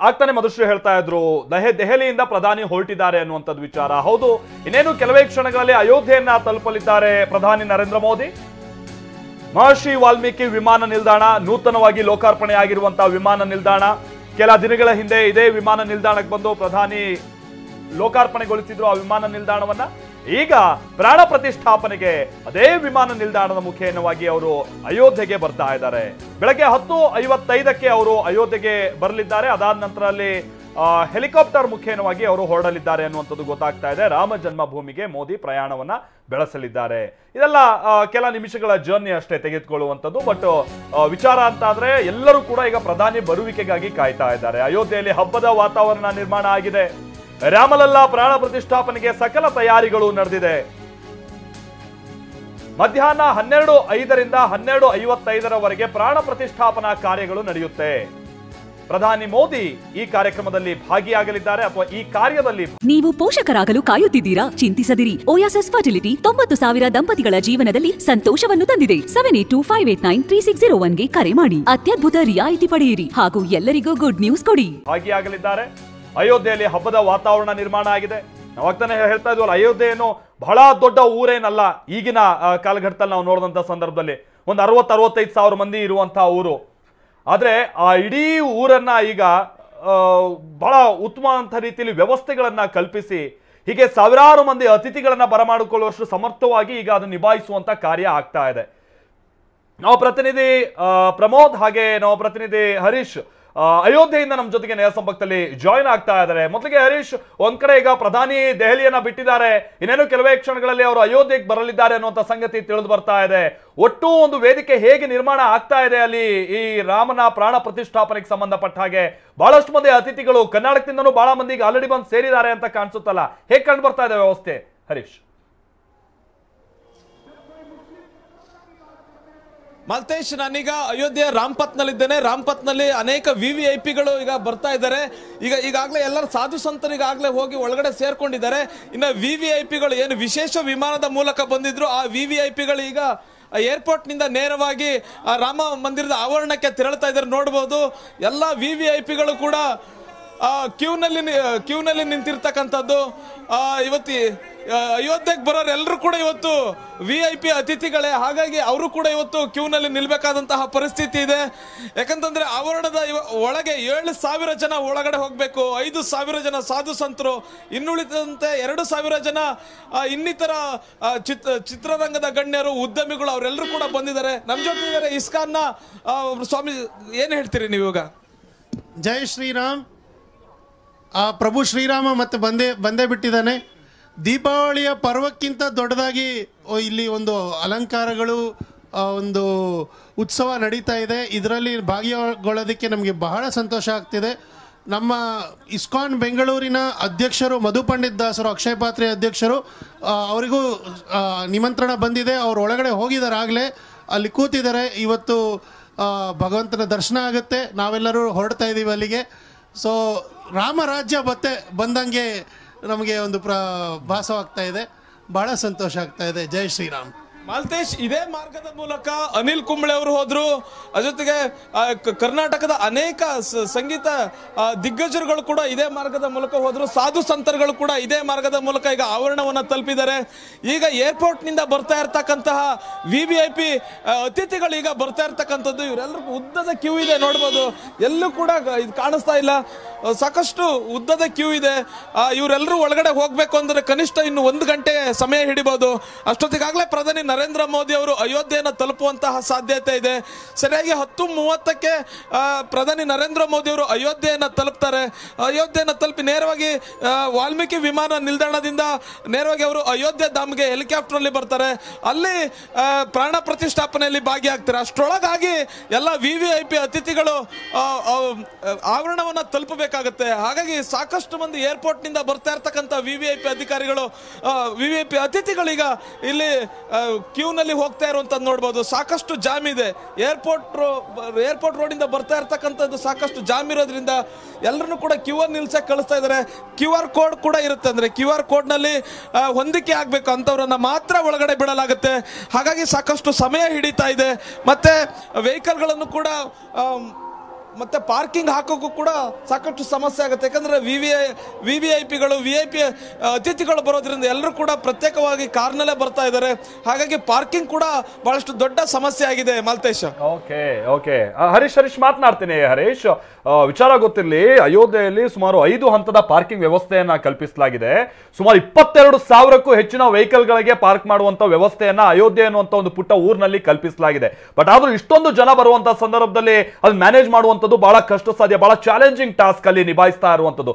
ಆಗ್ತಾನೆ ಮಧುಶ್ರೀ ಹೇಳ್ತಾ ಇದ್ರು ದೆಹಲಿಯಿಂದ ಪ್ರಧಾನಿ ಹೊರಟಿದ್ದಾರೆ ಅನ್ನುವಂಥದ್ದು ವಿಚಾರ. ಹೌದು, ಇನ್ನೇನು ಕೆಲವೇ ಕ್ಷಣಗಳಲ್ಲಿ ಅಯೋಧ್ಯೆಯನ್ನ ತಲುಪಲಿದ್ದಾರೆ ಪ್ರಧಾನಿ ನರೇಂದ್ರ ಮೋದಿ. ಮಹರ್ಷಿ ವಾಲ್ಮೀಕಿ ವಿಮಾನ ನಿಲ್ದಾಣ, ನೂತನವಾಗಿ ಲೋಕಾರ್ಪಣೆ ಆಗಿರುವಂತಹ ವಿಮಾನ ನಿಲ್ದಾಣ. ಕೆಲ ದಿನಗಳ ಹಿಂದೆ ಇದೇ ವಿಮಾನ ನಿಲ್ದಾಣಕ್ಕೆ ಬಂದು ಪ್ರಧಾನಿ ಲೋಕಾರ್ಪಣೆಗೊಳಿಸಿದ್ರು ಆ ವಿಮಾನ ನಿಲ್ದಾಣವನ್ನ. ಈಗ ಪ್ರಾಣ ಪ್ರತಿಷ್ಠಾಪನೆಗೆ ಅದೇ ವಿಮಾನ ನಿಲ್ದಾಣದ ಮುಖೇನವಾಗಿ ಅವರು ಅಯೋಧ್ಯೆಗೆ ಬರ್ತಾ ಇದ್ದಾರೆ. ಬೆಳಗ್ಗೆ 10:55ಕ್ಕೆ ಅವರು ಅಯೋಧ್ಯೆಗೆ ಬರಲಿದ್ದಾರೆ. ಅದಾದ ನಂತರ ಅಲ್ಲಿ ಹೆಲಿಕಾಪ್ಟರ್ ಮುಖೇನವಾಗಿ ಅವರು ಹೊರಡಲಿದ್ದಾರೆ ಅನ್ನುವಂಥದ್ದು ಗೊತ್ತಾಗ್ತಾ ಇದೆ. ರಾಮ ಜನ್ಮಭೂಮಿಗೆ ಮೋದಿ ಪ್ರಯಾಣವನ್ನ ಬೆಳೆಸಲಿದ್ದಾರೆ. ಇದೆಲ್ಲ ಕೆಲ ನಿಮಿಷಗಳ ಜರ್ನಿ ಅಷ್ಟೇ ತೆಗೆದುಕೊಳ್ಳುವಂಥದ್ದು. ಬಟ್ ವಿಚಾರ ಅಂತ ಆದ್ರೆ ಎಲ್ಲರೂ ಕೂಡ ಈಗ ಪ್ರಧಾನಿ ಬರುವಿಕೆಗಾಗಿ ಕಾಯ್ತಾ ಇದ್ದಾರೆ. ಅಯೋಧ್ಯೆಯಲ್ಲಿ ಹಬ್ಬದ ವಾತಾವರಣ ನಿರ್ಮಾಣ ಆಗಿದೆ. ರಾಮಲಲ್ಲಾ ಪ್ರಾಣ ಪ್ರತಿಷ್ಠಾಪನೆಗೆ ಸಕಲ ತಯಾರಿಗಳು ನಡೆದಿದೆ. ಮಧ್ಯಾಹ್ನ 12:05ರಿಂದ 12:55ರವರೆಗೆ ಪ್ರಾಣ ಪ್ರತಿಷ್ಠಾಪನಾ ಕಾರ್ಯಗಳು ನಡೆಯುತ್ತೆ. ಪ್ರಧಾನಿ ಮೋದಿ ಈ ಕಾರ್ಯಕ್ರಮದಲ್ಲಿ ಭಾಗಿಯಾಗಲಿದ್ದಾರೆ ಅಥವಾ ಈ ಕಾರ್ಯದಲ್ಲಿ. ನೀವು ಪೋಷಕರಾಗಲು ಕಾಯುತ್ತಿದ್ದೀರಾ? ಚಿಂತಿಸದಿರಿ. ಓಯಾಸಿಸ್ ಫರ್ಟಿಲಿಟಿ 90,000 ದಂಪತಿಗಳ ಜೀವನದಲ್ಲಿ ಸಂತೋಷವನ್ನು ತಂದಿದೆ. 7825893601ಗೆ ಕರೆ ಮಾಡಿ. ಅತ್ಯದ್ಭುತ ರಿಯಾಯಿತಿ ಪಡೆಯಿರಿ ಹಾಗೂ ಎಲ್ಲರಿಗೂ ಗುಡ್ ನ್ಯೂಸ್ ಕೊಡಿ. ಭಾಗಿಯಾಗಲಿದ್ದಾರೆ. ಅಯೋಧ್ಯೆಯಲ್ಲಿ ಹಬ್ಬದ ವಾತಾವರಣ ನಿರ್ಮಾಣ ಆಗಿದೆ. ನಾವಾಗ್ತಾನೆ ಹೇಳ್ತಾ ಇದ್ವಲ್ಲ, ಅಯೋಧ್ಯೆ ಏನು ಬಹಳ ದೊಡ್ಡ ಊರೇನಲ್ಲ. ಈಗಿನ ಕಾಲಘಟ್ಟದಲ್ಲಿ ನಾವು ನೋಡಿದಂತ ಸಂದರ್ಭದಲ್ಲಿ ಒಂದು 60-65 ಸಾವಿರ ಮಂದಿ ಇರುವಂತಹ ಊರು. ಆದ್ರೆ ಆ ಇಡೀ ಊರನ್ನ ಈಗ ಬಹಳ ಉತ್ತಮವಾದಂಥ ರೀತಿಯಲ್ಲಿ ವ್ಯವಸ್ಥೆಗಳನ್ನ ಕಲ್ಪಿಸಿ ಹೀಗೆ ಸಾವಿರಾರು ಮಂದಿ ಅತಿಥಿಗಳನ್ನ ಬರಮಾಡಿಕೊಳ್ಳುವಷ್ಟು ಸಮರ್ಥವಾಗಿ ಈಗ ಅದನ್ನು ನಿಭಾಯಿಸುವಂತ ಕಾರ್ಯ ಆಗ್ತಾ ಇದೆ. ನಾವು ಪ್ರತಿನಿಧಿ ಪ್ರಮೋದ್ ಹಾಗೆ ನಾವು ಪ್ರತಿನಿಧಿ ಹರೀಶ್ ಅಯೋಧ್ಯೆಯಿಂದ ನಮ್ಮ ಜೊತೆಗೆ ನೇರ ಸಂಪರ್ಕದಲ್ಲಿ ಜಾಯಿನ್ ಆಗ್ತಾ ಇದ್ದಾರೆ. ಮೊದಲಿಗೆ ಹರೀಶ್, ಒಂದ್ ಕಡೆ ಈಗ ಪ್ರಧಾನಿ ದೆಹಲಿಯನ್ನ ಬಿಟ್ಟಿದ್ದಾರೆ, ಇನ್ನೇನು ಕೆಲವೇ ಕ್ಷಣಗಳಲ್ಲಿ ಅವರು ಅಯೋಧ್ಯೆಗೆ ಬರಲಿದ್ದಾರೆ ಅನ್ನುವಂಥ ಸಂಗತಿ ತಿಳಿದು ಬರ್ತಾ ಇದೆ. ಒಟ್ಟು ಒಂದು ವೇದಿಕೆ ಹೇಗೆ ನಿರ್ಮಾಣ ಆಗ್ತಾ ಇದೆ ಅಲ್ಲಿ ಈ ರಾಮನ ಪ್ರಾಣ ಪ್ರತಿಷ್ಠಾಪನೆಗೆ ಸಂಬಂಧಪಟ್ಟ ಹಾಗೆ? ಬಹಳಷ್ಟು ಮಂದಿ ಅತಿಥಿಗಳು ಕರ್ನಾಟಕದಿಂದನೂ ಬಹಳ ಮಂದಿಗೆ ಆಲ್ರೆಡಿ ಬಂದು ಸೇರಿದ್ದಾರೆ ಅಂತ ಕಾಣಿಸುತ್ತಲ್ಲ, ಹೇಗೆ ಕಂಡು ಬರ್ತಾ ಇದೆ ವ್ಯವಸ್ಥೆ ಹರೀಶ್? ಮಲ್ತೇಶ್, ನಾನೀಗ ಅಯೋಧ್ಯೆ ರಾಮ್ಪಥ್ನಲ್ಲಿದ್ದೇನೆ. ರಾಮ್ಪಥ್ನಲ್ಲಿ ಅನೇಕ VVIPಗಳು ಈಗ ಬರ್ತಾ ಇದ್ದಾರೆ. ಈಗಾಗಲೇ ಎಲ್ಲರೂ ಸಾಧು ಸಂತರು ಈಗಾಗಲೇ ಹೋಗಿ ಒಳಗಡೆ ಸೇರ್ಕೊಂಡಿದ್ದಾರೆ. ಇನ್ನು VVIPಗಳು ಏನು ವಿಶೇಷ ವಿಮಾನದ ಮೂಲಕ ಬಂದಿದ್ರು ಆ VVIPಗಳು ಈಗ ಏರ್ಪೋರ್ಟ್ನಿಂದ ನೇರವಾಗಿ ರಾಮ ಮಂದಿರದ ಆವರಣಕ್ಕೆ ತೆರಳುತ್ತಾ ಇದ್ದಾರೆ. ನೋಡ್ಬೋದು ಎಲ್ಲ VVIPಗಳು ಕೂಡ ಕ್ಯೂನಲ್ಲಿ ನಿಂತಿರ್ತಕ್ಕಂಥದ್ದು. ಇವತ್ತು ಅಯೋಧ್ಯೆಗೆ ಬರೋರು ಎಲ್ಲರೂ ಕೂಡ ಇವತ್ತು VIP ಅತಿಥಿಗಳೇ. ಹಾಗಾಗಿ ಅವರು ಕೂಡ ಇವತ್ತು ಕ್ಯೂನಲ್ಲಿ ನಿಲ್ಬೇಕಾದಂತಹ ಪರಿಸ್ಥಿತಿ ಇದೆ. ಯಾಕಂತಂದ್ರೆ ಆವರಣದ ಒಳಗೆ 7,000 ಜನ ಒಳಗಡೆ ಹೋಗ್ಬೇಕು. 5,000 ಜನ ಸಾಧು ಸಂತರು, ಇನ್ನುಳಿದಂತೆ 2,000 ಜನ ಇನ್ನಿತರ ಚಿತ್ರರಂಗದ ಗಣ್ಯರು, ಉದ್ಯಮಿಗಳು ಅವರೆಲ್ಲರೂ ಕೂಡ ಬಂದಿದ್ದಾರೆ. ನಮ್ಮ ಜೊತೆ ಇದ್ದಾರೆ ಇಸ್ಕಾನ್ನ ಸ್ವಾಮಿ. ಏನು ಹೇಳ್ತೀರಿ ನೀವು ಇವಾಗ? ಜೈ ಶ್ರೀರಾಮ್. ಪ್ರಭು ಶ್ರೀರಾಮ ಮತ್ತೆ ಬಂದೇ ಬಿಟ್ಟಿದ್ದಾನೆ. ದೀಪಾವಳಿಯ ಪರ್ವಕ್ಕಿಂತ ದೊಡ್ಡದಾಗಿ ಇಲ್ಲಿ ಒಂದು ಅಲಂಕಾರಗಳು, ಒಂದು ಉತ್ಸವ ನಡೀತಾ ಇದೆ. ಇದರಲ್ಲಿ ಭಾಗಿಯಾಗೊಳ್ಳೋದಕ್ಕೆ ನಮಗೆ ಬಹಳ ಸಂತೋಷ ಆಗ್ತಿದೆ. ನಮ್ಮ ಇಸ್ಕಾನ್ ಬೆಂಗಳೂರಿನ ಅಧ್ಯಕ್ಷರು ಮಧು ಪಂಡಿತ್ ದಾಸರು, ಅಕ್ಷಯ ಪಾತ್ರೆ ಅಧ್ಯಕ್ಷರು, ಅವರಿಗೂ ನಿಮಂತ್ರಣ ಬಂದಿದೆ. ಅವರು ಒಳಗಡೆ ಹೋಗಿದ್ದಾರೆ, ಆಗಲೇ ಅಲ್ಲಿ ಕೂತಿದ್ದಾರೆ. ಇವತ್ತು ಭಗವಂತನ ದರ್ಶನ ಆಗುತ್ತೆ. ನಾವೆಲ್ಲರೂ ಹೊರಡ್ತಾ ಇದ್ದೀವಿ ಅಲ್ಲಿಗೆ. ಸೊ ರಾಮರಾಜ್ಯ ಬಂದಂಗೆ ನಮಗೆ ಒಂದು ಭಾಸವಾಗ್ತಾ ಇದೆ. ಬಹಳ ಸಂತೋಷ ಆಗ್ತಾ ಇದೆ. ಜೈ ಶ್ರೀರಾಮ್. ಮಾಲ್ತೇಶ್, ಇದೇ ಮಾರ್ಗದ ಮೂಲಕ ಅನಿಲ್ ಕುಂಬ್ಳೆ ಅವರು ಹೋದ್ರು. ಜೊತೆಗೆ ಕರ್ನಾಟಕದ ಅನೇಕ ಸಂಗೀತ ದಿಗ್ಗಜರುಗಳು ಕೂಡ ಇದೇ ಮಾರ್ಗದ ಮೂಲಕ ಹೋದ್ರು. ಸಾಧು ಸಂತರುಗಳು ಕೂಡ ಇದೇ ಮಾರ್ಗದ ಮೂಲಕ ಈಗ ಆವರಣವನ್ನು ತಲುಪಿದ್ದಾರೆ. ಈಗ ಏರ್ಪೋರ್ಟ್ ನಿಂದ ಬರ್ತಾ ಇರ್ತಕ್ಕಂತಹ VVIP ಅತಿಥಿಗಳು ಈಗ ಬರ್ತಾ ಇರ್ತಕ್ಕಂಥದ್ದು. ಇವರೆಲ್ಲರಿಗೂ ಉದ್ದದ ಕ್ಯೂ ಇದೆ. ನೋಡ್ಬೋದು, ಎಲ್ಲೂ ಕೂಡ ಇದು ಕಾಣಿಸ್ತಾ ಇಲ್ಲ. ಸಾಕಷ್ಟು ಉದ್ದದ ಕ್ಯೂ ಇದೆ. ಇವರೆಲ್ಲರೂ ಒಳಗಡೆ ಹೋಗ್ಬೇಕು ಅಂದ್ರೆ ಕನಿಷ್ಠ ಇನ್ನು 1 ಗಂಟೆ ಸಮಯ ಹಿಡಿಬಹುದು. ಅಷ್ಟೊತ್ತಿಗಾಗಲೇ ಪ್ರಧಾನಿ ನರೇಂದ್ರ ಮೋದಿ ಅವರು ಅಯೋಧ್ಯೆಯನ್ನು ತಲುಪುವಂತಹ ಸಾಧ್ಯತೆ ಇದೆ. ಸರಿಯಾಗಿ 10:30ಕ್ಕೆ ಪ್ರಧಾನಿ ನರೇಂದ್ರ ಮೋದಿ ಅವರು ಅಯೋಧ್ಯೆಯನ್ನು ತಲುಪ್ತಾರೆ. ಅಯೋಧ್ಯೆಯನ್ನು ತಲುಪಿ ನೇರವಾಗಿ ವಾಲ್ಮೀಕಿ ವಿಮಾನ ನಿಲ್ದಾಣದಿಂದ ನೇರವಾಗಿ ಅವರು ಅಯೋಧ್ಯೆ ಧಾಮ್ಗೆ ಹೆಲಿಕಾಪ್ಟರ್ನಲ್ಲಿ ಬರ್ತಾರೆ. ಅಲ್ಲಿ ಪ್ರಾಣ ಪ್ರತಿಷ್ಠಾಪನೆಯಲ್ಲಿ ಭಾಗಿಯಾಗ್ತಾರೆ. ಅಷ್ಟರೊಳಗಾಗಿ ಎಲ್ಲ VVIP ಅತಿಥಿಗಳು ಆವರಣವನ್ನು ತಲುಪಬೇಕಾಗುತ್ತೆ. ಹಾಗಾಗಿ ಸಾಕಷ್ಟು ಮಂದಿ ಏರ್ಪೋರ್ಟ್ ನಿಂದ ಬರ್ತಾ ಇರ್ತಕ್ಕಂಥ VVIP ಅಧಿಕಾರಿಗಳು, VVIP ಅತಿಥಿಗಳೀಗ ಇಲ್ಲಿ ಕ್ಯೂನಲ್ಲಿ ಹೋಗ್ತಾ ಇರುವಂತದ್ದು ನೋಡ್ಬೋದು. ಸಾಕಷ್ಟು ಜಾಮ್ ಇದೆ. ಏರ್ಪೋರ್ಟ್ ರೋಡಿಂದ ಬರ್ತಾ ಇರ್ತಕ್ಕಂಥದ್ದು ಸಾಕಷ್ಟು ಜಾಮ್ ಇರೋದ್ರಿಂದ ಎಲ್ಲರನ್ನು ಕೂಡ ಕ್ಯೂ ಅಲ್ಲಿ ನಿಲ್ಸಕ್ಕೆ ಕಳಿಸ್ತಾ ಇದ್ದಾರೆ. QR ಕೋಡ್ ಕೂಡ ಇರುತ್ತೆ. ಅಂದ್ರೆ QR ಕೋಡ್ನಲ್ಲಿ ಹೊಂದಿಕೆ ಆಗಬೇಕು ಅಂತವ್ರನ್ನ ಮಾತ್ರ ಒಳಗಡೆ ಬಿಡಲಾಗುತ್ತೆ. ಹಾಗಾಗಿ ಸಾಕಷ್ಟು ಸಮಯ ಹಿಡಿತಾ ಇದೆ. ಮತ್ತೆ ವೆಹಿಕಲ್ಗಳನ್ನು ಕೂಡ ಮತ್ತೆ ಪಾರ್ಕಿಂಗ್ ಹಾಕೋಕ್ಕೂ ಕೂಡ ಸಾಕಷ್ಟು ಸಮಸ್ಯೆ ಆಗುತ್ತೆ. ಯಾಕಂದ್ರೆ VVIPಗಳು VIP ಅತಿಥಿಗಳು ಬರೋದ್ರಿಂದ ಎಲ್ಲರೂ ಕೂಡ ಪ್ರತ್ಯೇಕವಾಗಿ ಕಾರ್ನಲ್ಲೇ ಬರ್ತಾ ಇದ್ದಾರೆ. ಹಾಗಾಗಿ ಪಾರ್ಕಿಂಗ್ ಕೂಡ ಬಹಳಷ್ಟು ದೊಡ್ಡ ಸಮಸ್ಯೆ ಆಗಿದೆ ಮಾಲ್ತೇಶ್. ಓಕೆ ಹರೀಶ್ ಮಾತನಾಡ್ತೀನಿ. ಹರೀಶ್, ವಿಚಾರ ಗೊತ್ತಿರಲಿ, ಅಯೋಧ್ಯೆಯಲ್ಲಿ ಸುಮಾರು 5 ಹಂತದ ಪಾರ್ಕಿಂಗ್ ವ್ಯವಸ್ಥೆಯನ್ನ ಕಲ್ಪಿಸಲಾಗಿದೆ. ಸುಮಾರು 22,000ಕ್ಕೂ ಹೆಚ್ಚಿನ ವೆಹಿಕಲ್ ಗಳಿಗೆ ಪಾರ್ಕ್ ಮಾಡುವಂತ ವ್ಯವಸ್ಥೆಯನ್ನ ಅಯೋಧ್ಯೆ ಅನ್ನುವಂತ ಒಂದು ಪುಟ್ಟ ಊರಿನಲ್ಲಿ ಕಲ್ಪಿಸಲಾಗಿದೆ. ಬಟ್ ಆದ್ರೂ ಇಷ್ಟೊಂದು ಜನ ಬರುವಂತ ಸಂದರ್ಭದಲ್ಲಿ ಅದು ಮ್ಯಾನೇಜ್ ಮಾಡುವಂತದ್ದು ಬಹಳ ಕಷ್ಟ ಸಾಧ್ಯ, ಬಹಳ ಚಾಲೆಂಜಿಂಗ್ ಟಾಸ್ಕ್ ಅಲ್ಲಿ ನಿಭಾಯಿಸ್ತಾ ಇರುವಂತದ್ದು.